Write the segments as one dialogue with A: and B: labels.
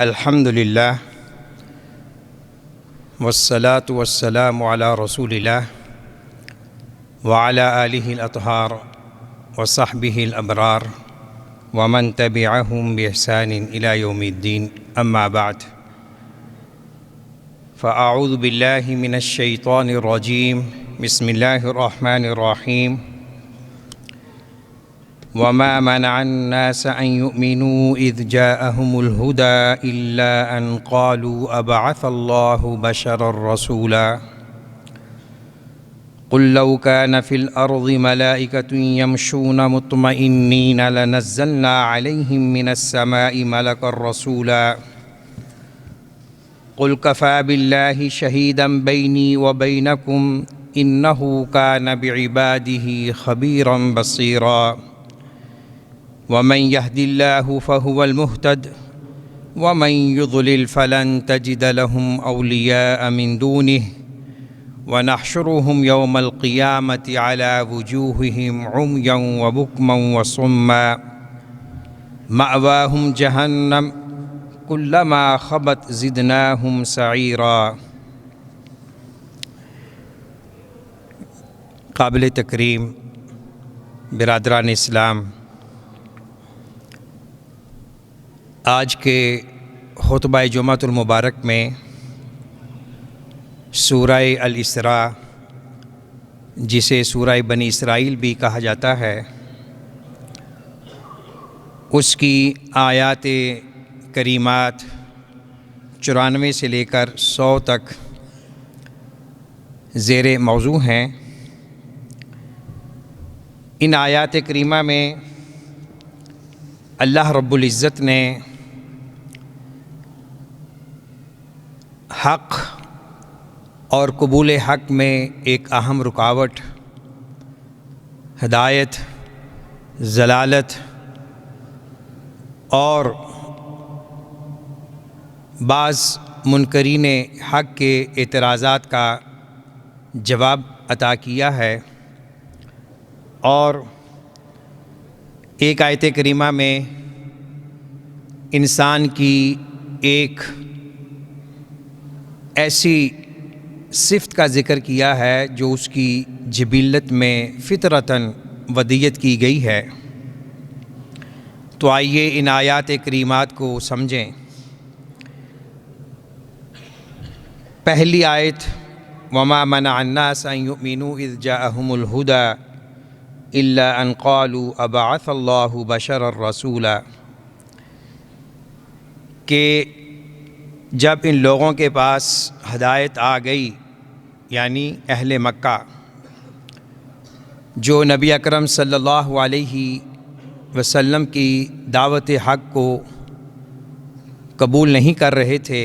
A: الحمد للہ والصلاة والسلام علی رسول اللہ وعلی آلہ الاطہار وصحبہ الابرار ومن تبعہم بإحسان الی یوم الدین اما بعد فاعوذ باللہ من الشیطان الرجیم بسم اللہ الرحمن الرحیم وما منع الناس أن يؤمنوا إذ جاءهم الهدى إلا أن قالوا أبعث الله بشرا رسولا قل لو كان في الأرض ملائكة يمشون مطمئنين لنزلنا عليهم من السماء ملكا رسولا قل كفى بالله شهيدا بيني وبينكم إنه كان بعباده خبيرا بصيرا ومن يهد الله فهو المهتد ومن يضلل فلن تجد لهم أولياء من دونه ونحشرهم يوم القيامة على وجوههم عميا وبكما وصما مأواهم جهنم كلما خبت زدناهم سعيرا۔ قابل تکریم برادران اسلام، آج کے خطبہ جمعۃ المبارک میں سورہ الاسراء، جسے سورہ بنی اسرائیل بھی کہا جاتا ہے، اس کی آیات کریمات 94 سے لے کر 100 تک زیر موضوع ہیں۔ ان آیات کریمہ میں اللہ رب العزت نے حق اور قبول حق میں ایک اہم رکاوٹ، ہدایت، ضلالت اور بعض منکرین حق کے اعتراضات کا جواب عطا کیا ہے، اور ایک آیت کریمہ میں انسان کی ایک ایسی صفت کا ذکر کیا ہے جو اس کی جبلت میں فطرتاً ودیت کی گئی ہے۔ تو آئیے ان آیات کریمات کو سمجھیں۔ پہلی آیت وما منع الناس ان يؤمنوا اذ جاءهم الهدى الا ان قالوا ابعث الله بشرا رسولا، کہ جب ان لوگوں کے پاس ہدایت آ گئی، یعنی اہل مکہ، جو نبی اکرم صلی اللہ علیہ وسلم کی دعوت حق کو قبول نہیں کر رہے تھے،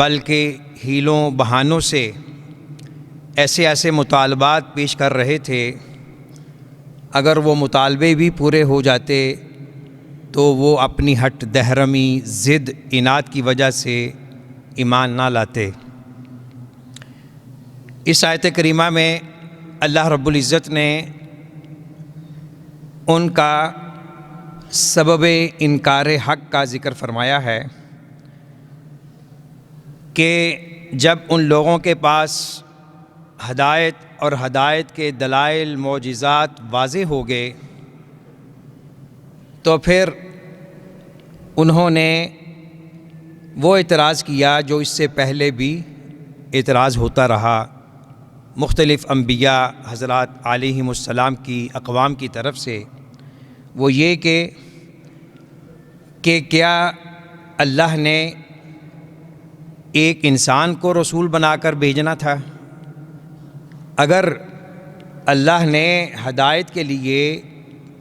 A: بلکہ حیلوں بہانوں سے ایسے مطالبات پیش کر رہے تھے، اگر وہ مطالبے بھی پورے ہو جاتے تو وہ اپنی ہٹ دہرمی، ضد، عناد کی وجہ سے ایمان نہ لاتے۔ اس آیت کریمہ میں اللہ رب العزت نے ان کا سبب انکار حق کا ذکر فرمایا ہے کہ جب ان لوگوں کے پاس ہدایت اور ہدایت کے دلائل، معجزات واضح ہو گئے، تو پھر انہوں نے وہ اعتراض کیا جو اس سے پہلے بھی اعتراض ہوتا رہا مختلف انبیاء حضرات علیہم السلام کی اقوام کی طرف سے۔ وہ یہ کہ کیا اللہ نے ایک انسان کو رسول بنا کر بھیجنا تھا؟ اگر اللہ نے ہدایت کے لیے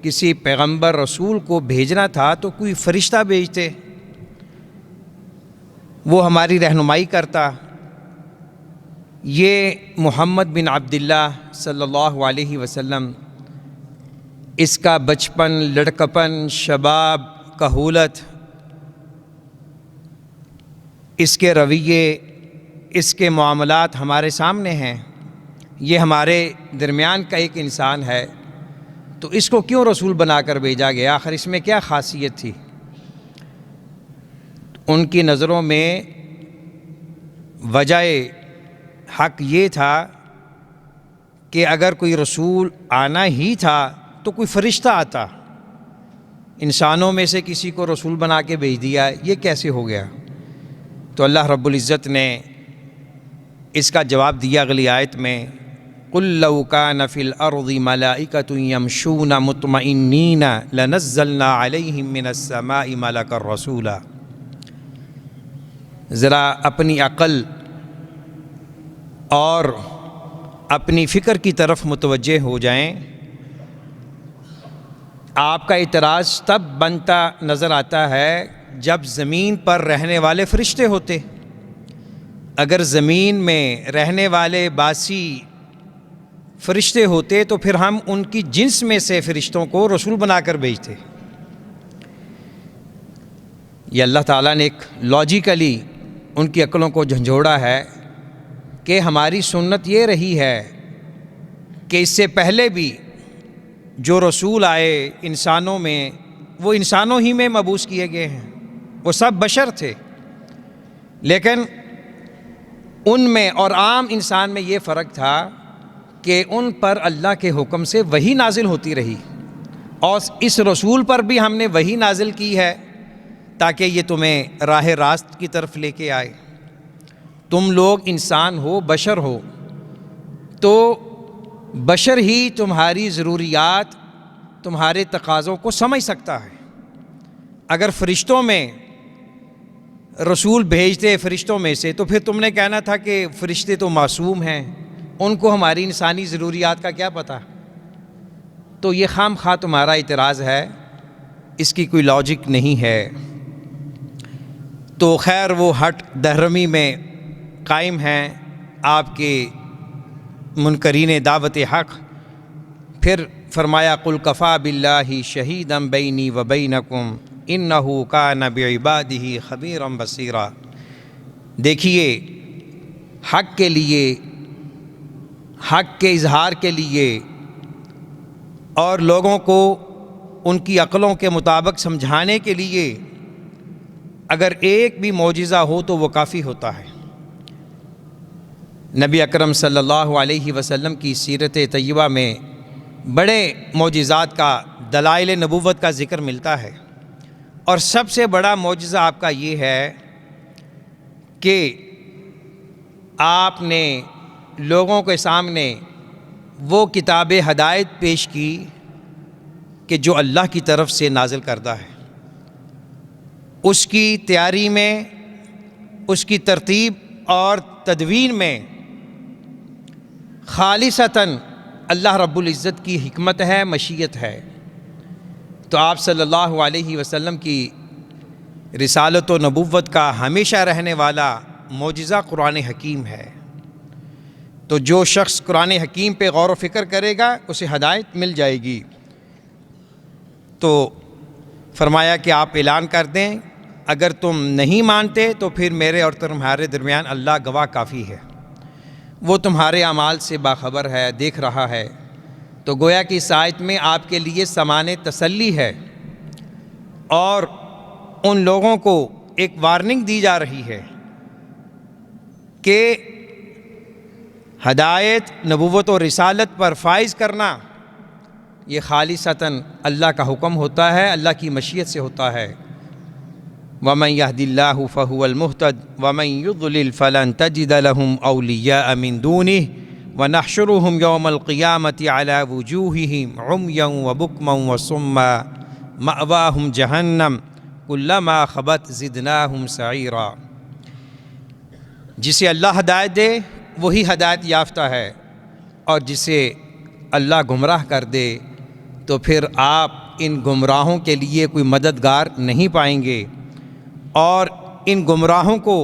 A: کسی پیغمبر رسول کو بھیجنا تھا تو کوئی فرشتہ بھیجتے، وہ ہماری رہنمائی کرتا۔ یہ محمد بن عبداللہ صلی اللہ علیہ وسلم، اس کا بچپن، لڑکپن، شباب، کہولت، اس کے رویے، اس کے معاملات ہمارے سامنے ہیں۔ یہ ہمارے درمیان کا ایک انسان ہے، تو اس کو کیوں رسول بنا کر بھیجا گیا؟ آخر اس میں کیا خاصیت تھی؟ ان کی نظروں میں وجہ حق یہ تھا کہ اگر کوئی رسول آنا ہی تھا تو کوئی فرشتہ آتا، انسانوں میں سے کسی کو رسول بنا کے بھیج دیا، یہ کیسے ہو گیا؟ تو اللہ رب العزت نے اس کا جواب دیا اگلی آیت میں، قُل لَوْ كَانَ فِي الْأَرْضِ مَلَائِكَةٌ يَمْشُونَ مُطْمَئِنِّينَ لَنَزَّلْنَا عَلَيْهِم مِّنَ السَّمَاءِ مَلَكًا رَّسُولًا۔ ذرا اپنی عقل اور اپنی فکر کی طرف متوجہ ہو جائیں۔ آپ کا اعتراض تب بنتا نظر آتا ہے جب زمین پر رہنے والے فرشتے ہوتے۔ اگر زمین میں رہنے والے باسی فرشتے ہوتے تو پھر ہم ان کی جنس میں سے فرشتوں کو رسول بنا کر بھیجتے۔ یہ اللہ تعالیٰ نے ایک لاجیکلی ان کی عقلوں کو جھنجھوڑا ہے کہ ہماری سنت یہ رہی ہے کہ اس سے پہلے بھی جو رسول آئے انسانوں میں، وہ انسانوں ہی میں مبعوث کیے گئے ہیں، وہ سب بشر تھے، لیکن ان میں اور عام انسان میں یہ فرق تھا کہ ان پر اللہ کے حکم سے وحی نازل ہوتی رہی، اور اس رسول پر بھی ہم نے وحی نازل کی ہے تاکہ یہ تمہیں راہ راست کی طرف لے کے آئے۔ تم لوگ انسان ہو، بشر ہو، تو بشر ہی تمہاری ضروریات، تمہارے تقاضوں کو سمجھ سکتا ہے۔ اگر فرشتوں میں رسول بھیجتے فرشتوں میں سے تو پھر تم نے کہنا تھا کہ فرشتے تو معصوم ہیں، ان کو ہماری انسانی ضروریات کا کیا پتہ؟ تو یہ خام خواہ تمہارا اعتراض ہے، اس کی کوئی لاجک نہیں ہے۔ تو خیر وہ ہٹ دہرمی میں قائم ہیں آپ کے منکرین دعوت حق۔ پھر فرمایا قل کفا باللہ شہیدا بینی و بینکم انہ کان بعبادہ خبیرا بصیرا۔ دیکھیے، حق کے لیے، حق کے اظہار کے لیے اور لوگوں کو ان کی عقلوں کے مطابق سمجھانے کے لیے اگر ایک بھی معجزہ ہو تو وہ کافی ہوتا ہے۔ نبی اکرم صلی اللہ علیہ وسلم کی سیرت طیبہ میں بڑے معجزات کا، دلائل نبوت کا ذکر ملتا ہے، اور سب سے بڑا معجزہ آپ کا یہ ہے کہ آپ نے لوگوں کے سامنے وہ کتاب ہدایت پیش کی کہ جو اللہ کی طرف سے نازل کردہ ہے۔ اس کی تیاری میں، اس کی ترتیب اور تدوین میں خالصتاً اللہ رب العزت کی حکمت ہے، مشیت ہے۔ تو آپ صلی اللہ علیہ وسلم کی رسالت و نبوت کا ہمیشہ رہنے والا معجزہ قرآن حکیم ہے۔ تو جو شخص قرآن حکیم پہ غور و فکر کرے گا اسے ہدایت مل جائے گی۔ تو فرمایا کہ آپ اعلان کر دیں، اگر تم نہیں مانتے تو پھر میرے اور تمہارے درمیان اللہ گواہ کافی ہے، وہ تمہارے اعمال سے باخبر ہے، دیکھ رہا ہے۔ تو گویا کہ اس آیت میں آپ کے لیے سامان تسلی ہے، اور ان لوگوں کو ایک وارننگ دی جا رہی ہے کہ ہدایت، نبوت و رسالت پر فائز کرنا یہ خالصتاً اللہ کا حکم ہوتا ہے، اللہ کی مشیت سے ہوتا ہے۔ وَمَن يَهْدِ اللَّهُ فَهُوَ الْمُهْتَدِ وَمَن يُضْلِلْ فَلَن تَجِدَ لَهُمْ أَوْلِيَاءَ مِن دُونِهِ وَنَحْشُرُهُمْ يَوْمَ الْقِيَامَةِ عَلَى وُجُوهِهِمْ عُمْيًا وَبُكْمًا وَصُمًّا مَأْوَاهُمْ جَهَنَّمُ كُلَّمَا خَبَتْ زِدْنَاهُمْ سَعِيرًا۔ جسے اللہ ہدایت دے وہی ہدایت یافتہ ہے، اور جسے اللہ گمراہ کر دے تو پھر آپ ان گمراہوں کے لیے کوئی مددگار نہیں پائیں گے، اور ان گمراہوں کو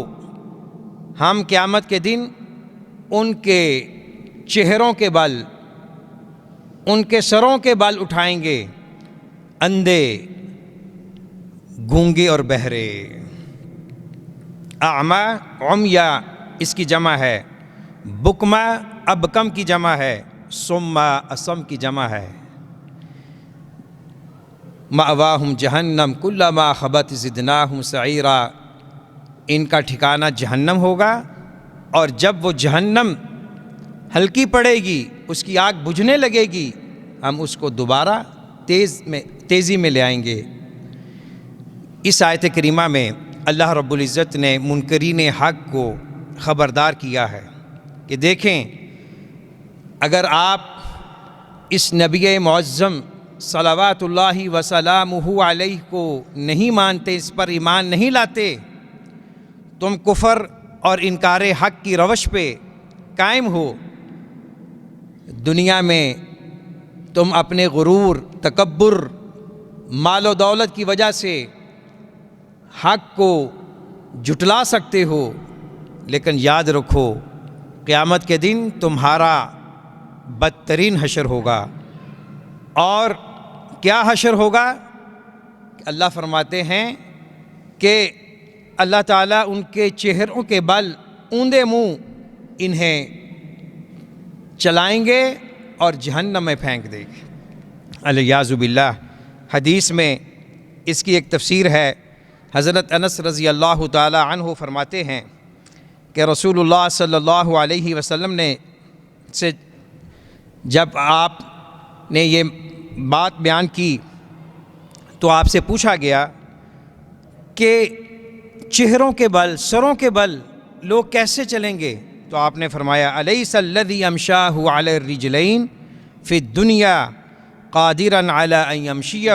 A: ہم قیامت کے دن ان کے چہروں کے بل، ان کے سروں کے بل اٹھائیں گے، اندھے، گونگے اور بہرے۔ اعمیٰ، عمیہ اس کی جمع ہے، بکما ابکم کی جمع ہے، صما اصم کی جمع ہے۔ مأواہم جہنم کلما خبت زدناہم سعیرا۔ ان کا ٹھکانہ جہنم ہوگا، اور جب وہ جہنم ہلکی پڑے گی، اس کی آگ بجھنے لگے گی، ہم اس کو دوبارہ تیزی میں لے آئیں گے۔ اس آیت کریمہ میں اللہ رب العزت نے منکرین حق کو خبردار کیا ہے کہ دیکھیں، اگر آپ اس نبی معظم صلوات اللہ وسلامہ علیہ کو نہیں مانتے، اس پر ایمان نہیں لاتے، تم کفر اور انکار حق کی روش پہ قائم ہو، دنیا میں تم اپنے غرور، تکبر، مال و دولت کی وجہ سے حق کو جھٹلا سکتے ہو، لیکن یاد رکھو قیامت کے دن تمہارا بدترین حشر ہوگا۔ اور کیا حشر ہوگا؟ اللہ فرماتے ہیں کہ اللہ تعالیٰ ان کے چہروں کے بل اوندے منہ انہیں چلائیں گے اور جہنم میں پھینک دیں گے، الیاذ باللہ۔ حدیث میں اس کی ایک تفسیر ہے۔ حضرت انس رضی اللہ تعالی عنہ فرماتے ہیں کہ رسول اللہ صلی اللہ علیہ وسلم نے جب آپ نے یہ بات بیان کی تو آپ سے پوچھا گیا کہ چہروں کے بل، سروں کے بل لوگ کیسے چلیں گے؟ تو آپ نے فرمایا الیس الذی یمشاہ علی الرجلین فی الدنیا قادرا علی ان یمشیہ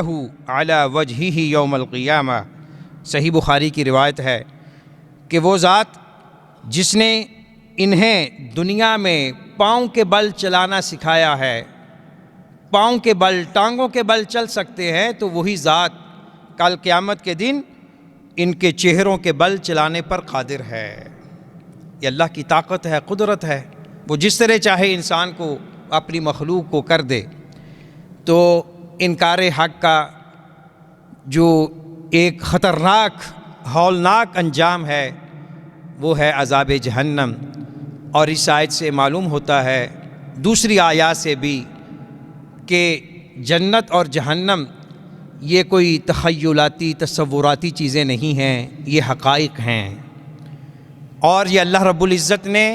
A: علی وجہہ یوم القیامہ۔ صحیح بخاری کی روایت ہے کہ وہ ذات جس نے انہیں دنیا میں پاؤں کے بل چلانا سکھایا ہے، پاؤں کے بل، ٹانگوں کے بل چل سکتے ہیں، تو وہی ذات کل قیامت کے دن ان کے چہروں کے بل چلانے پر قادر ہے۔ یہ اللہ کی طاقت ہے، قدرت ہے، وہ جس طرح چاہے انسان کو، اپنی مخلوق کو کر دے۔ تو انکار حق کا جو ایک خطرناک، ہولناک انجام ہے وہ ہے عذاب جہنم۔ اور اس آیت سے معلوم ہوتا ہے، دوسری آیات سے بھی، کہ جنت اور جہنم یہ کوئی تخیلاتی، تصوراتی چیزیں نہیں ہیں، یہ حقائق ہیں۔ اور یہ اللہ رب العزت نے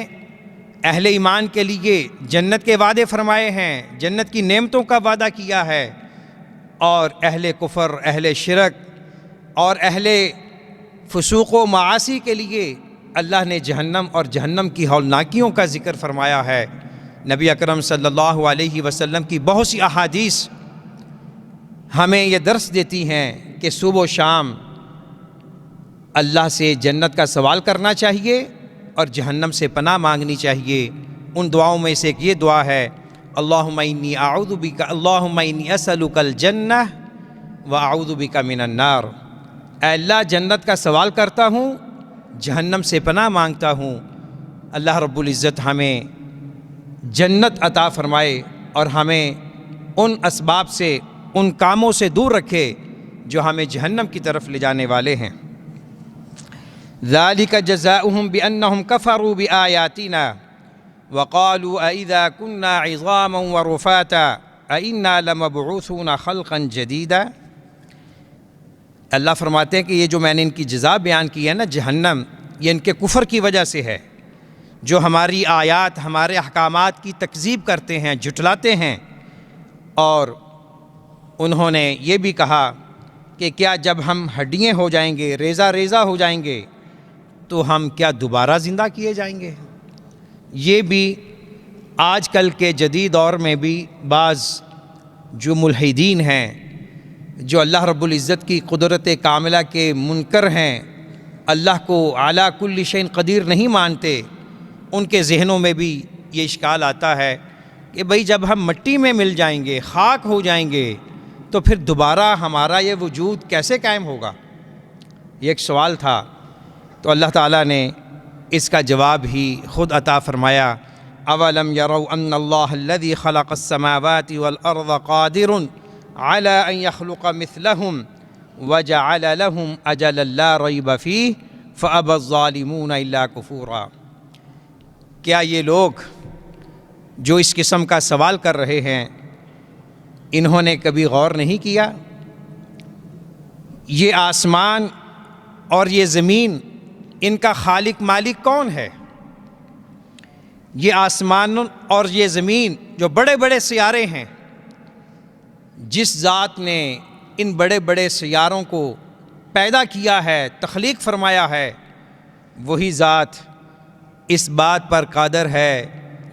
A: اہل ایمان کے لیے جنت کے وعدے فرمائے ہیں، جنت کی نعمتوں کا وعدہ کیا ہے، اور اہل کفر، اہل شرک اور اہل فسوق و معاصی کے لیے اللہ نے جہنم اور جہنم کی ہولناکیوں کا ذکر فرمایا ہے۔ نبی اکرم صلی اللہ علیہ وسلم کی بہت سی احادیث ہمیں یہ درس دیتی ہیں کہ صبح و شام اللہ سے جنت کا سوال کرنا چاہیے اور جہنم سے پناہ مانگنی چاہیے۔ ان دعاؤں میں سے ایک یہ دعا ہے، اللہم انی اعوذ بک، اللہم انی اسألک الجنہ واعوذ بک من النار۔ اے اللہ، جنت کا سوال کرتا ہوں، جہنم سے پناہ مانگتا ہوں۔ اللہ رب العزت ہمیں جنت عطا فرمائے اور ہمیں ان اسباب سے، ان کاموں سے دور رکھے جو ہمیں جہنم کی طرف لے جانے والے ہیں۔ ذالک جزاؤہم بانہم کفروا بآیاتنا وقالوا اذا كنا عظاما ورفاتا انا لمبعوثون خلقا جدیدا۔ اللہ فرماتے ہیں کہ یہ جو میں نے ان کی جزا بیان کی ہے نا، جہنم، یہ ان کے کفر کی وجہ سے ہے، جو ہماری آیات، ہمارے احکامات کی تکذیب کرتے ہیں، جھٹلاتے ہیں۔ اور انہوں نے یہ بھی کہا کہ کیا جب ہم ہڈیاں ہو جائیں گے، ریزہ ریزہ ہو جائیں گے، تو ہم کیا دوبارہ زندہ کیے جائیں گے؟ یہ بھی آج کل کے جدید دور میں بھی بعض جو ملحدین ہیں، جو اللہ رب العزت کی قدرت کاملہ کے منکر ہیں، اللہ کو اعلیٰ کل شیء قدیر نہیں مانتے، ان کے ذہنوں میں بھی یہ اشکال آتا ہے کہ بھئی جب ہم مٹی میں مل جائیں گے، خاک ہو جائیں گے، تو پھر دوبارہ ہمارا یہ وجود کیسے قائم ہوگا؟ یہ ایک سوال تھا۔ تو اللہ تعالیٰ نے اس کا جواب ہی خود عطا فرمایا، اولم یروا ان اللہ الذی خلق السماوات والارض قادر علی ان یخلق مثلہم وجعل لهم اجلا لا ریب فیہ فابى الظالمون الا کفورا۔ کیا یہ لوگ جو اس قسم کا سوال کر رہے ہیں، انہوں نے کبھی غور نہیں کیا؟ یہ آسمان اور یہ زمین ان کا خالق مالک کون ہے؟ یہ آسمان اور یہ زمین جو بڑے بڑے سیارے ہیں، جس ذات نے ان بڑے بڑے سیاروں کو پیدا کیا ہے، تخلیق فرمایا ہے، وہی ذات اس بات پر قادر ہے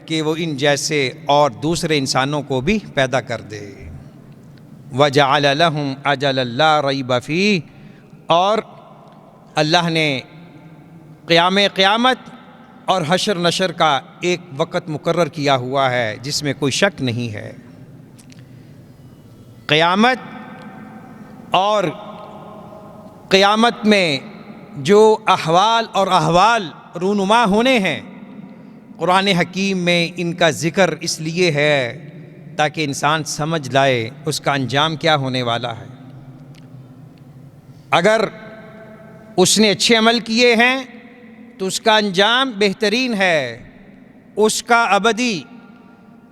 A: کہ وہ ان جیسے اور دوسرے انسانوں کو بھی پیدا کر دے۔ وَجَعَلَ لَهُمْ أَجَلًا لَا رَيْبَ فِيهِ، اور اللہ نے قیامت اور حشر نشر کا ایک وقت مقرر کیا ہوا ہے جس میں کوئی شک نہیں ہے۔ قیامت اور قیامت میں جو احوال رونما ہونے ہیں، قرآن حکیم میں ان کا ذکر اس لیے ہے تاکہ انسان سمجھ لائے اس کا انجام کیا ہونے والا ہے۔ اگر اس نے اچھے عمل کیے ہیں تو اس کا انجام بہترین ہے، اس کا ابدی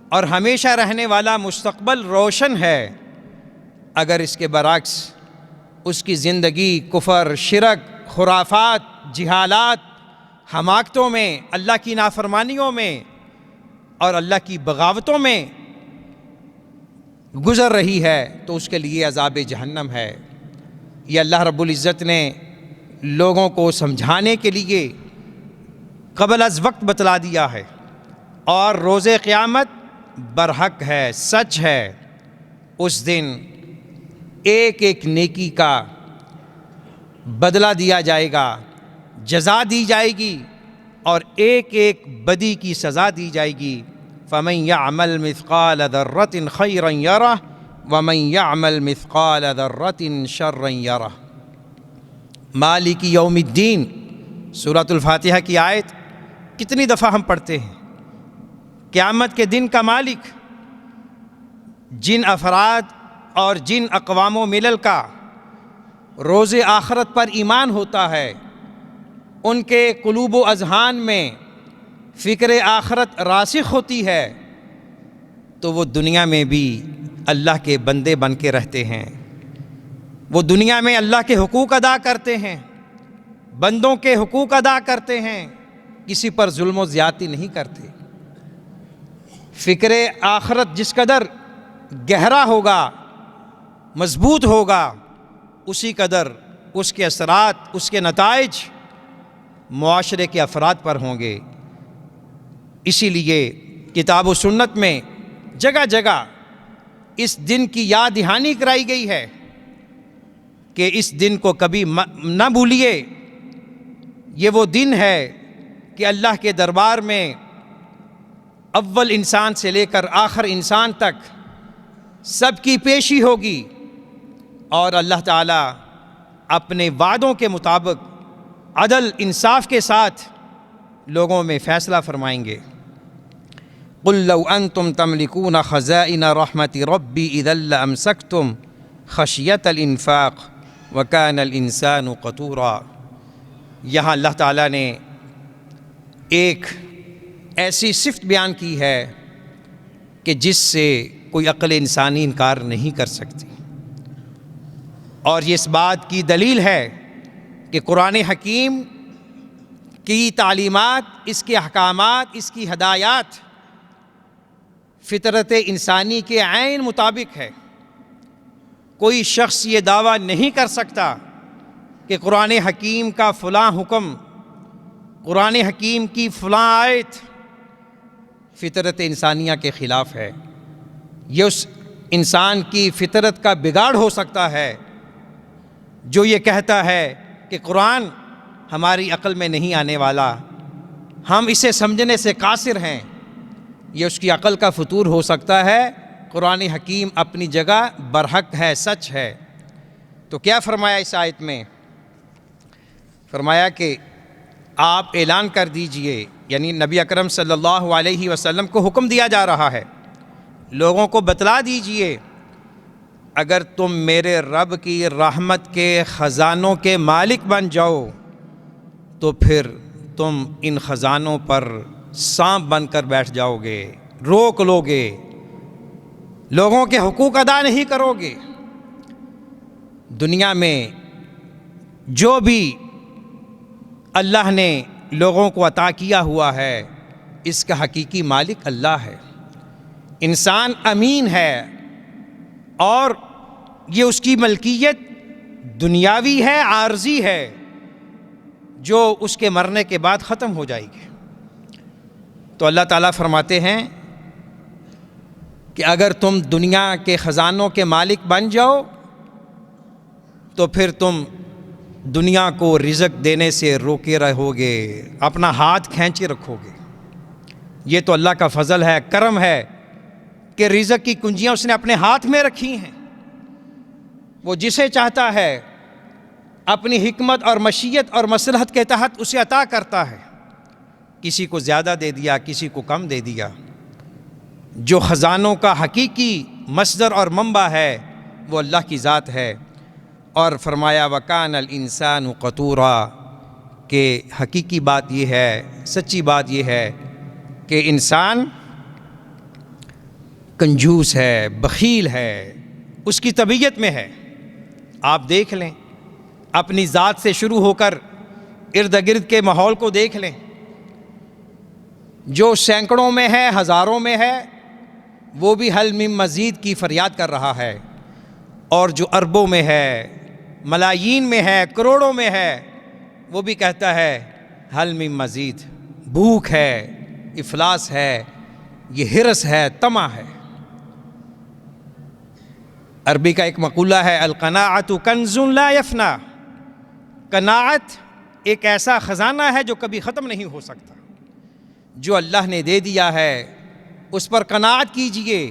A: اور ہمیشہ رہنے والا مستقبل روشن ہے۔ اگر اس کے برعکس اس کی زندگی کفر، شرک، خرافات، جہالات، حماقتوں میں، اللہ کی نافرمانیوں میں اور اللہ کی بغاوتوں میں گزر رہی ہے تو اس کے لیے عذاب جہنم ہے۔ یہ اللہ رب العزت نے لوگوں کو سمجھانے کے لیے قبل از وقت بتلا دیا ہے، اور روز قیامت برحق ہے، سچ ہے۔ اس دن ایک ایک نیکی کا بدلہ دیا جائے گا، جزا دی جائے گی، اور ایک ایک بدی کی سزا دی جائے گی۔ فَمَن يَعْمَلْ مِثْقَالَ ذَرَّةٍ خَيْرًا يَرَهُ وَمَن يَعْمَلْ مِثْقَالَ ذَرَّةٍ شَرًّا يَرَهُ۔ مالک یوم الدین سورۃ الفاتحہ کی آیت کتنی دفعہ ہم پڑھتے ہیں؟ قیامت کے دن کا مالک جن افراد اور جن اقوام و ملل کا روز آخرت پر ایمان ہوتا ہے، ان کے قلوب و اذہان میں فکر آخرت راسخ ہوتی ہے، تو وہ دنیا میں بھی اللہ کے بندے بن کے رہتے ہیں، وہ دنیا میں اللہ کے حقوق ادا کرتے ہیں، بندوں کے حقوق ادا کرتے ہیں، کسی پر ظلم و زیادتی نہیں کرتے۔ فکر آخرت جس قدر گہرا ہوگا، مضبوط ہوگا، اسی قدر اس کے اثرات، اس کے نتائج معاشرے کے افراد پر ہوں گے۔ اسی لیے کتاب و سنت میں جگہ جگہ اس دن کی یاد دہانی کرائی گئی ہے کہ اس دن کو کبھی نہ بھولیے۔ یہ وہ دن ہے کہ اللہ کے دربار میں اول انسان سے لے کر آخر انسان تک سب کی پیشی ہوگی، اور اللہ تعالیٰ اپنے وعدوں کے مطابق عدل انصاف کے ساتھ لوگوں میں فیصلہ فرمائیں گے۔ قُل لَّوْ أَنتُمْ تَمْلِكُونَ خَزَائِنَ رَحْمَةِ رَبِّي إِذًا لَّأَمْسَكْتُمْ خَشْيَةَ الْإِنفَاقِ وَكَانَ الْإِنسَانُ قَتُورًا۔ یہاں اللہ تعالیٰ نے ایک ایسی صفت بیان کی ہے کہ جس سے کوئی عقل انسانی انکار نہیں کر سکتی، اور یہ اس بات کی دلیل ہے کہ قرآن حکیم کی تعلیمات، اس کے احکامات، اس کی ہدایات فطرت انسانی کے عین مطابق ہے۔ کوئی شخص یہ دعویٰ نہیں کر سکتا کہ قرآن حکیم کا فلاں حکم، قرآن حکیم کی فلاں آیت فطرت انسانیہ کے خلاف ہے۔ یہ اس انسان کی فطرت کا بگاڑ ہو سکتا ہے جو یہ کہتا ہے کہ قرآن ہماری عقل میں نہیں آنے والا، ہم اسے سمجھنے سے قاصر ہیں۔ یہ اس کی عقل کا فطور ہو سکتا ہے۔ قرآن حکیم اپنی جگہ برحق ہے، سچ ہے۔ تو کیا فرمایا اس آیت میں؟ فرمایا کہ آپ اعلان کر دیجئے، یعنی نبی اکرم صلی اللہ علیہ وسلم کو حکم دیا جا رہا ہے، لوگوں کو بتلا دیجئے، اگر تم میرے رب کی رحمت کے خزانوں کے مالک بن جاؤ تو پھر تم ان خزانوں پر سانپ بن کر بیٹھ جاؤ گے، روک لو گے، لوگوں کے حقوق ادا نہیں کرو گے۔ دنیا میں جو بھی اللہ نے لوگوں کو عطا کیا ہوا ہے، اس کا حقیقی مالک اللہ ہے۔ انسان امین ہے اور یہ اس کی ملکیت دنیاوی ہے، عارضی ہے، جو اس کے مرنے کے بعد ختم ہو جائے گی۔ تو اللہ تعالیٰ فرماتے ہیں کہ اگر تم دنیا کے خزانوں کے مالک بن جاؤ تو پھر تم دنیا کو رزق دینے سے روکے رہو گے، اپنا ہاتھ کھینچے رکھو گے۔ یہ تو اللہ کا فضل ہے، کرم ہے کہ رزق کی کنجیاں اس نے اپنے ہاتھ میں رکھی ہیں۔ وہ جسے چاہتا ہے اپنی حکمت اور مشیت اور مصلحت کے تحت اسے عطا کرتا ہے، کسی کو زیادہ دے دیا، کسی کو کم دے دیا۔ جو خزانوں کا حقیقی مصدر اور منبع ہے وہ اللہ کی ذات ہے۔ اور فرمایا وَكَانَ الْإِنسَانُ قَتُورًا، کہ حقیقی بات یہ ہے، سچی بات یہ ہے کہ انسان کنجوس ہے، بخیل ہے، اس کی طبیعت میں ہے۔ آپ دیکھ لیں، اپنی ذات سے شروع ہو کر ارد گرد کے ماحول کو دیکھ لیں، جو سینکڑوں میں ہے، ہزاروں میں ہے، وہ بھی حل من مزید کی فریاد کر رہا ہے، اور جو اربوں میں ہے، ملایین میں ہے، کروڑوں میں ہے، وہ بھی کہتا ہے حل من مزید۔ بھوک ہے، افلاس ہے، یہ ہرس ہے، طمع ہے۔ عربی کا ایک مقولہ ہے القناعۃ کنز لا یفنی، قناعت ایک ایسا خزانہ ہے جو کبھی ختم نہیں ہو سکتا۔ جو اللہ نے دے دیا ہے اس پر قناعت کیجئے۔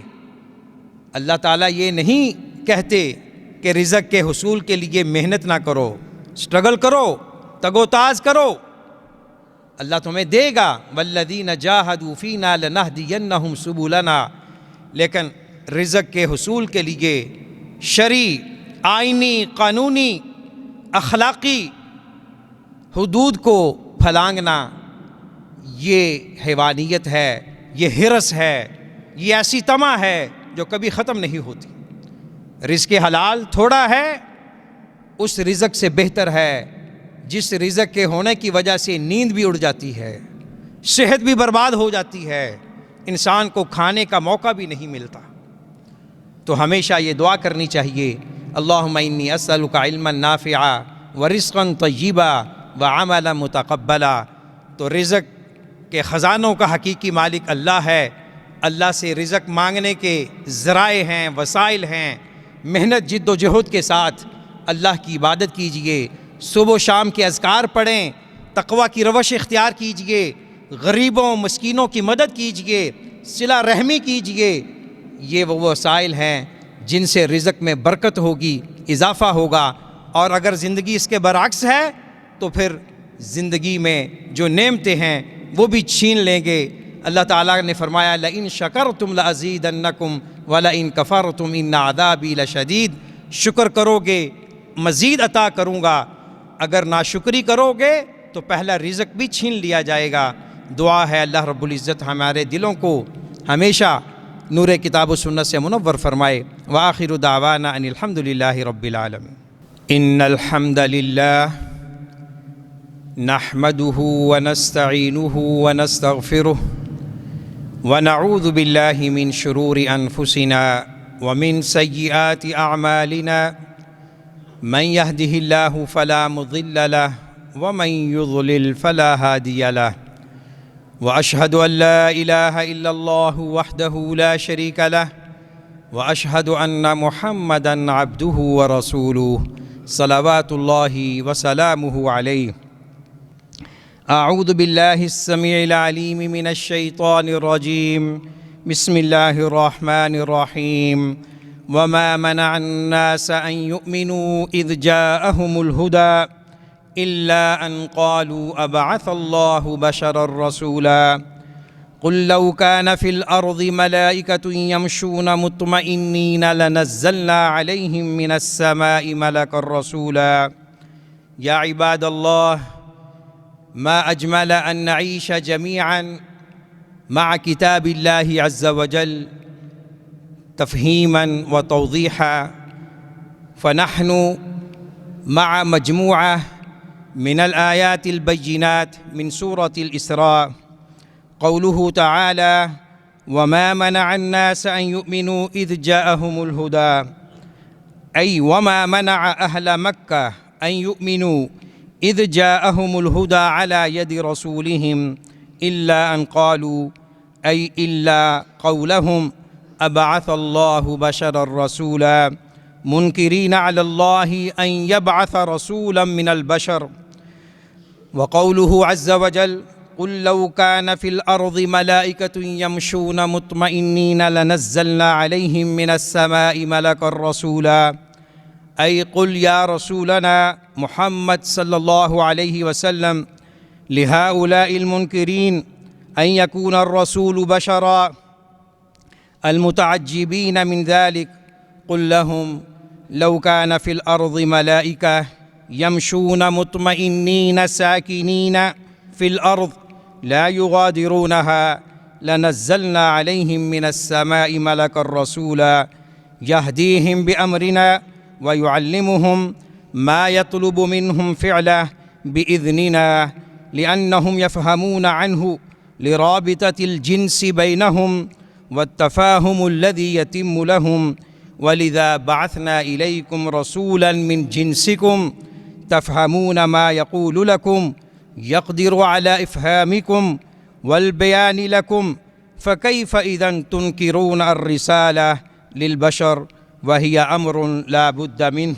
A: اللہ تعالیٰ یہ نہیں کہتے کہ رزق کے حصول کے لیے محنت نہ کرو، سٹرگل کرو، تگ و تاز کرو، اللہ تمہیں دے گا۔ والذین جاہدوا فینا لنہدینہم سبلنا، لیکن رزق کے حصول کے لیے شرعی، آئینی، قانونی، اخلاقی حدود کو پھلانگنا یہ حیوانیت ہے، یہ ہرس ہے، یہ ایسی طمع ہے جو کبھی ختم نہیں ہوتی۔ رزق حلال تھوڑا ہے، اس رزق سے بہتر ہے جس رزق کے ہونے کی وجہ سے نیند بھی اڑ جاتی ہے، صحت بھی برباد ہو جاتی ہے، انسان کو کھانے کا موقع بھی نہیں ملتا۔ تو ہمیشہ یہ دعا کرنی چاہیے اللہم انی اسألک علما نافعا ورزقا طیبا وعملا متقبلا۔ تو رزق کے خزانوں کا حقیقی مالک اللہ ہے۔ اللہ سے رزق مانگنے کے ذرائع ہیں، وسائل ہیں۔ محنت، جد و جہد کے ساتھ اللہ کی عبادت کیجئے، صبح و شام کے اذکار پڑھیں، تقوی کی روش اختیار کیجئے، غریبوں مسکینوں کی مدد کیجئے، صلہ رحمی کیجئے۔ یہ وہ وسائل ہیں جن سے رزق میں برکت ہوگی، اضافہ ہوگا۔ اور اگر زندگی اس کے برعکس ہے تو پھر زندگی میں جو نعمتیں ہیں وہ بھی چھین لیں گے۔ اللہ تعالیٰ نے فرمایا لئن شکرتم لازیدنکم ولئن کفرتم ان عذابی لشدید، شکر کرو گے مزید عطا کروں گا، اگر ناشکری کرو گے تو پہلا رزق بھی چھین لیا جائے گا۔ دعا ہے اللہ رب العزت ہمارے دلوں کو ہمیشہ نور کتاب و سنت سے منور فرمائے۔ وآخر دعوانا ان الحمد للہ رب العالمین۔ ان الحمد للہ نحمده ونستعینه ونستغفره ونعوذ باللہ من شرور انفسنا ومن سیئات اعمالنا، من يهده الله فلا مضل له ومن يضلل فلا هادي له، وأشهد أن لا إله إلا الله وحده لا شريك له، وأشهد أن محمدًا عبده ورسوله صلوات الله وسلامه عليه۔ أعوذ بالله السميع العليم من الشيطان الرجيم، بسم الله الرحمن الرحيم۔ وما منع الناس أن يؤمنوا إذ جاءهم الهدى إلا أن قالوا أبعث الله بشرا رسولا، قل لو كان في الأرض ملائكة يمشون مطمئنين لنزلنا عليهم من السماء ملكا رسولا۔ يا عباد الله، ما أجمل أن نعيش جميعا مع كتاب الله عز وجل تفهيما وتوضيحا، فنحن مع مجموعة من الآيات البينات من سورة الإسراء قوله تعالى: وما منع الناس أن يؤمنوا إذ جاءهم الهدى، أي وما منع أهل مكة أن يؤمنوا إذ جاءهم الهدى على يد رسولهم إلا أن قالوا، أي إلا قولهم أبعث الله بشرا رسولا، منكرين على الله أن يبعث رسولا من البشر. وقوله عز وجل: قل لو كان في الأرض ملائكة يمشون مطمئنين لنزلنا عليهم من السماء ملكا رسولا، أي قل يا رسولنا محمد صلى الله عليه وسلم لهؤلاء المنكرين أن يكون الرسول بشرا المتعجبين من ذلك، قل لهم لو كان في الأرض ملائكة يمشون مطمئنين ساكنين في الأرض لا يغادرونها لنزلنا عليهم من السماء ملكا رسولا يهديهم بأمرنا ويعلمهم ما يطلب منهم فعله بإذننا، لأنهم يفهمون عنه لرابطة الجنس بينهم والتفاهم الذي يتم لهم، ولذا بعثنا إليكم رسولا من جنسكم تفهمون ما يقول لكم يقدر على إفهامكم والبيان لكم، فكيف إذا تنكرون الرسالة للبشر وهي أمر لا بد منه؟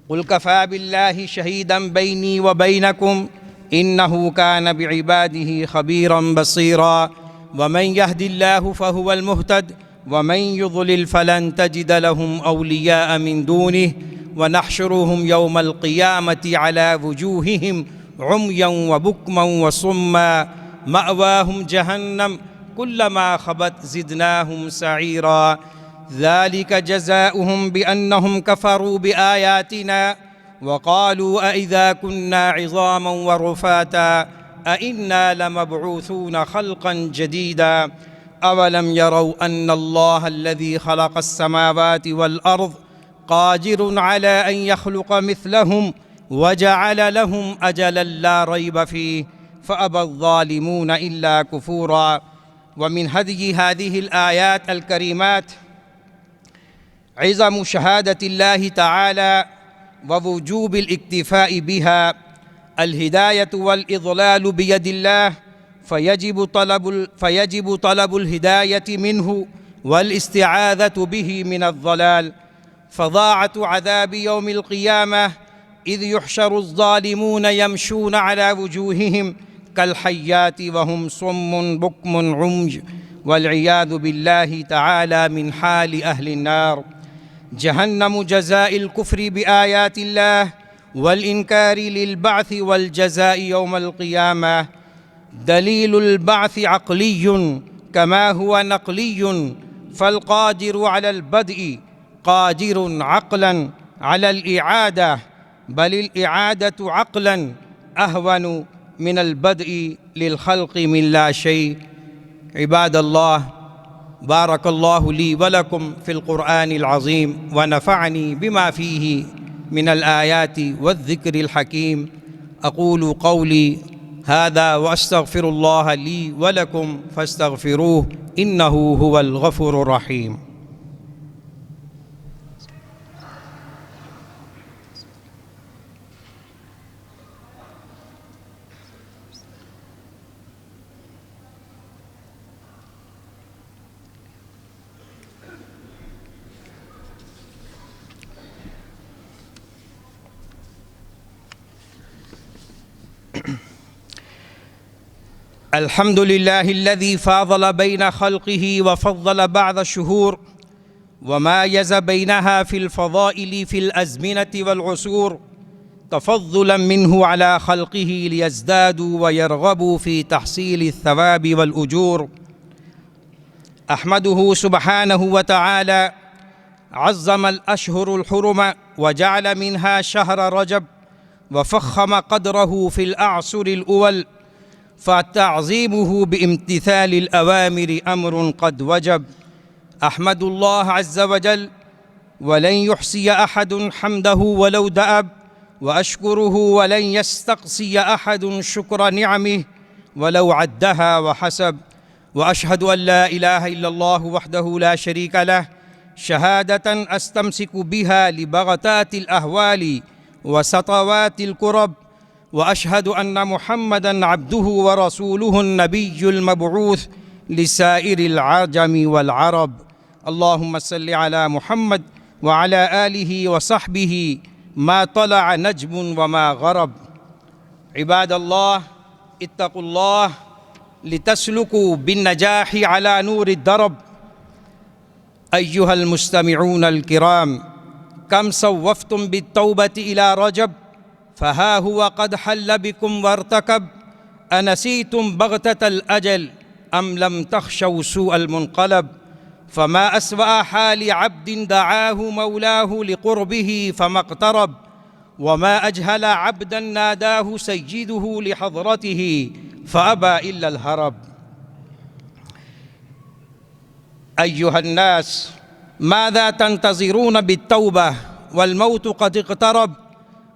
A: قل كفى بالله شهيدا بيني وبينكم إنه كان بعباده خبيرا بصيرا، ومن يهد الله فهو المهتد ومن يضلل فلن تجد لهم أولياء من دونه ونحشرهم يوم القيامة على وجوههم عميا وبكما وصما مأواهم جهنم كلما خبت زدناهم سعيرا، ذلك جزاؤهم بأنهم كفروا بآياتنا وقالوا أإذا كنا عظاما ورفاتا أإنا لمبعوثون خلقا جديدا، أولم يروا أن الله الذي خلق السماوات والأرض قادر على أن يخلق مثلهم وجعل لهم أجلا لا ريب فيه فأبى الظالمون إلا كفورا. ومن هدي هذه الآيات الكريمات عظم شهادة الله تعالى ووجوب الاكتفاء بها، الهداية والإضلال بيد الله، فيجب طلب الهداية منه والاستعاذة به من الضلال، فضاعة عذاب يوم القيامة إذ يحشر الظالمون يمشون على وجوههم كالحيات وهم صم بكم عمي، والعياذ بالله تعالى من حال أهل النار. جهنم جزاء الكفر بآيات الله والإنكار للبعث والجزاء يوم القيامة. دليل البعث عقلي كما هو نقلي، فالقادر على البدء قادر عقلا على الإعادة، بل الإعادة عقلا أهون من البدء للخلق من لا شيء. عباد الله، بارك الله لي ولكم في القرآن العظيم ونفعني بما فيه من الآيات والذكر الحكيم. أقول قولي هذا وأستغفر الله لي ولكم فاستغفروه إنه هو الغفور الرحيم. الحمد لله الذي فاضل بين خلقه وفضل بعض الشهور ومايز بينها في الفضائل في الأزمنة والعصور، تفضلا منه على خلقه ليزدادوا ويرغبوا في تحصيل الثواب والأجور. أحمده سبحانه وتعالى عظم الأشهر الحرم وجعل منها شهر رجب وفخم قدره في الأعصر الأول، فتعظيمه بامتثال الأوامر أمر قد وجب. أحمد الله عز وجل ولن يحصي أحد حمده ولو دأب، وأشكره ولن يستقصي أحد شكر نعمه ولو عدها وحسب. وأشهد أن لا إله إلا الله وحده لا شريك له شهادة أستمسك بها لبغتات الأهوال وسطوات الكرب. وأشهد أن محمدًا عبده ورسوله النبي المبعوث لسائر العجم والعرب. اللهم صل على محمد وعلى آله وصحبه ما طلع نجم وما غرب. عباد الله اتقوا الله لتسلكوا بالنجاح على نور الدرب. أيها المستمعون الكرام، كم سوفتم بالتوبة إلى رجب فها هو قد حل بكم وارتكب. أنسيتم بغتة الأجل أم لم تخشوا سوء المنقلب. فما أسوأ حال عبد دعاه مولاه لقربه فما اقترب. وما أجهل عبدا ناداه سيده لحضرته فأبى إلا الهرب. أيها الناس، ماذا تنتظرون بالتوبة والموت قد اقترب؟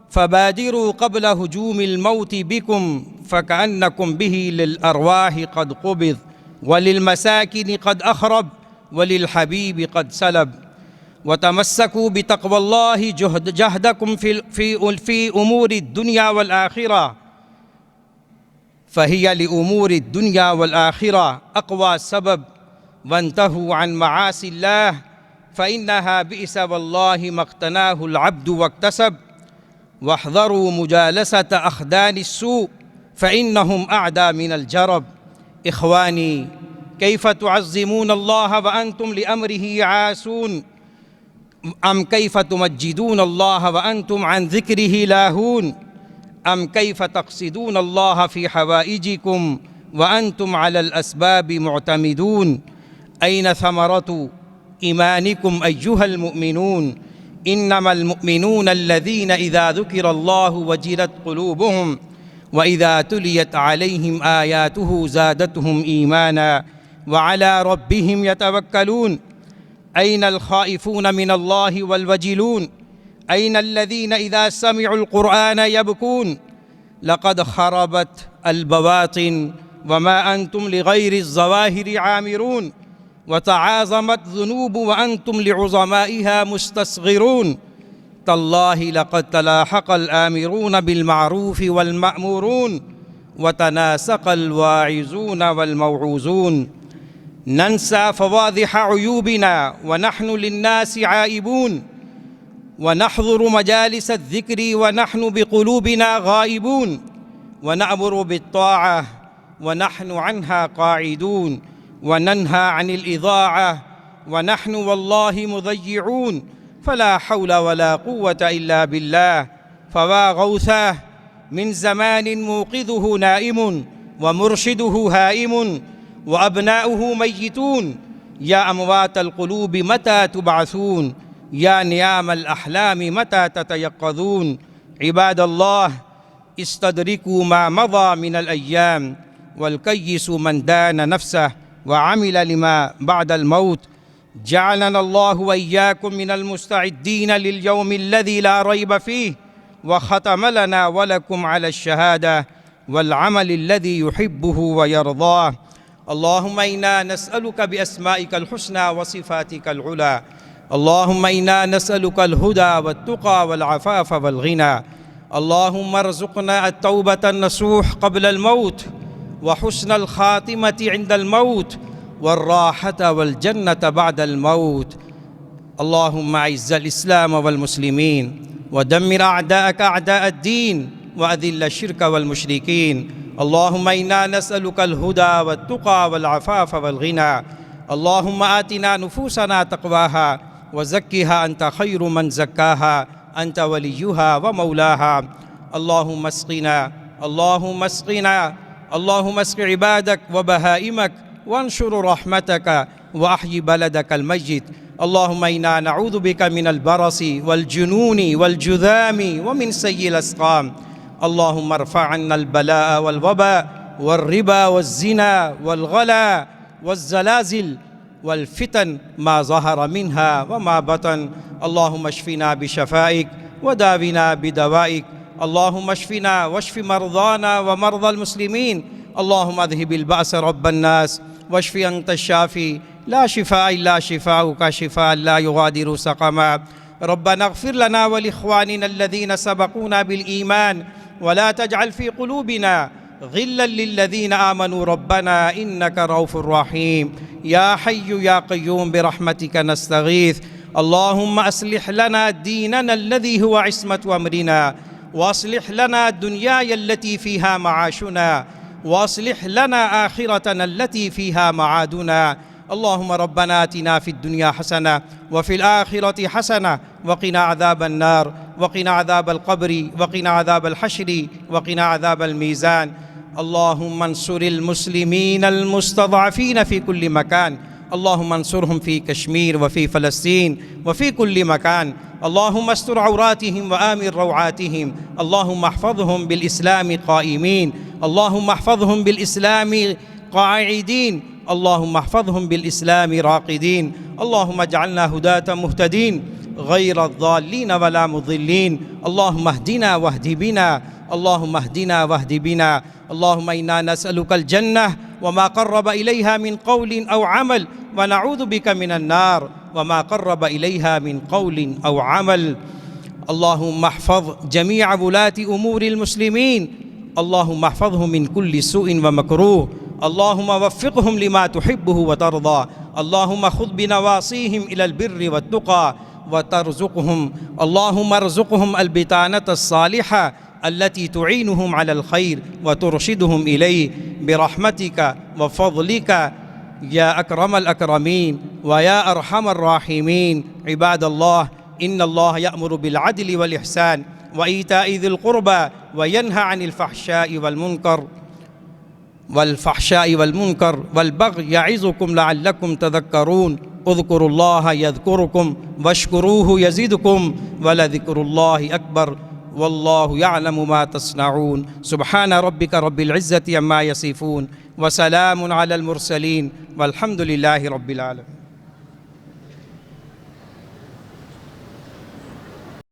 A: فبادروا قبل هجوم الموت بكم فكأنكم به للأرواح قد قبض وللمساكن قد أخرب وللحبيب قد سلب. وتمسكوا بتقوى الله جهدكم في أمور الدنيا والآخرة، فهي لأمور الدنيا والآخرة أقوى سبب. وانتهوا عن معاصي الله فإنها بئس والله ما اقتناه العبد واكتسب. واحذروا مجالسة أخدان السوء فإنهم أعدى من الجرب. إخواني، كيف تعظمون الله وأنتم لأمره عاسون؟ أم كيف تمجدون الله وأنتم عن ذكره لاهون؟ أم كيف تقصدون الله في حوائجكم وأنتم على الأسباب معتمدون؟ أين ثمرة إيمانكم أيها المؤمنون؟ إنما المؤمنون الذين إذا ذكر الله وجلت قلوبهم وإذا تليت عليهم آياته زادتهم إيمانا وعلى ربهم يتوكلون. أين الخائفون من الله والوجلون؟ أين الذين إذا سمعوا القرآن يبكون؟ لقد خربت البواطن وما أنتم لغير الظواهر عامرون. وتعاظمت ذنوب وأنتم لعظمائها مستصغرون. تالله لقد تلاحق الآمرون بالمعروف والمأمورون وتناسق الواعظون والموعوظون. ننسى فواضح عيوبنا ونحن للناس عائبون، ونحضر مجالس الذكر ونحن بقلوبنا غائبون، ونأمر بالطاعة ونحن عنها قاعدون، وننهى عن الإضاعة ونحن والله مضيعون. فلا حول ولا قوة إلا بالله. فوا غوثاه من زمان موقظه نائم ومرشده هائم وأبناؤه ميتون. يا أموات القلوب متى تبعثون؟ يا نيام الأحلام متى تتيقظون؟ عباد الله، استدركوا ما مضى من الأيام، والكيس من دان نفسه وعمل لما بعد الموت. جعلنا الله وإياكم من المستعدين لليوم الذي لا ريب فيه، وختم لنا ولكم على الشهادة والعمل الذي يحبه ويرضاه. اللهم إنا نسألك بأسمائك الحسنى وصفاتك العلى. اللهم إنا نسألك الهدى والتقى والعفاف والغنى. اللهم ارزقنا التوبة النصوح قبل الموت، وحسن الخاتمة عند الموت، والراحة والجنة بعد الموت. اللهم أعز الإسلام والمسلمين ودمر أعداءك أعداء الدين وأذل الشرك والمشركين. اللهم إنا نسألك الهدى والتقى والعفاف والغنى. اللهم آتنا نفوسنا تقواها وزكها أنت خير من زكاها، أنت وليها ومولاها. اللهم اسقنا، اللهم اسقنا، اللهم اسق عبادك وبهائمك وانشر رحمتك وأحيي بلدك الميت. اللهم إنا نعوذ بك من البرص والجنون والجذام ومن سيء الأسقام. اللهم ارفع عنا البلاء والوباء والربا والزنا والغلا والزلازل والفتن ما ظهر منها وما بطن. اللهم اشفنا بشفائك وداونا بدوائك. اللهم اشفنا واشف مرضانا ومرضى المسلمين. اللهم اذهب البأس رب الناس واشف أنت الشافي لا شفاء إلا شفاؤك شفاء لا يغادر سقما. ربنا اغفر لنا ولإخواننا الذين سبقونا بالإيمان ولا تجعل في قلوبنا غلا للذين آمنوا ربنا إنك رؤوف رحيم. يا حي يا قيوم برحمتك نستغيث. اللهم أصلح لنا ديننا الذي هو عصمة أمرنا، وأصلح لنا دنياي التي فيها معاشنا، وأصلح لنا آخرتنا التي فيها معادنا. اللهم ربنا آتنا في الدنيا حسنة وفي الآخرة حسنة وقنا عذاب النار وقنا عذاب القبر وقنا عذاب الحشر وقنا عذاب الميزان. اللهم انصر المسلمين المستضعفين في كل مكان. اللهم انصرهم في كشمير وفي فلسطين وفي كل مكان. اللهم استر عوراتهم وآمن روعاتهم. اللهم احفظهم بالإسلام قائمين. اللهم احفظهم بالإسلام قاعدين. اللهم احفظهم بالإسلام راقدين. اللهم اجعلنا هداة مهتدين غير الضالين ولا مضلين. اللهم اهدنا واهد بنا. اللهم اهدنا واهد بنا. اللهم إنا نسألك الجنة وما قرب إليها من قول أو عمل، ونعوذ بك من النار وما قرب إليها من قول أو عمل. اللهم احفظ جميع ولاة أمور المسلمين. اللهم احفظهم من كل سوء ومكروه. اللهم وفقهم لما تحبه وترضى. اللهم خذ بنواصيهم إلى البر والتقى وترزقهم. اللهم ارزقهم البطانة الصالحة التي تعينهم على الخير وترشدهم إليه برحمتك وفضلك يا أكرم الأكرمين ويا أرحم الراحمين. عباد الله، إن الله يأمر بالعدل والإحسان وإيتاء ذي القربى وينهى عن الفحشاء والمنكر والبغي يعظكم لعلكم تذكرون. اذكروا الله يذكركم واشكروه يزدكم ولذكر الله أكبر والله يعلم ما تصنعون. سبحان ربك رب العزة عما يصفون وسلام على المرسلين والحمد لله رب العالمين.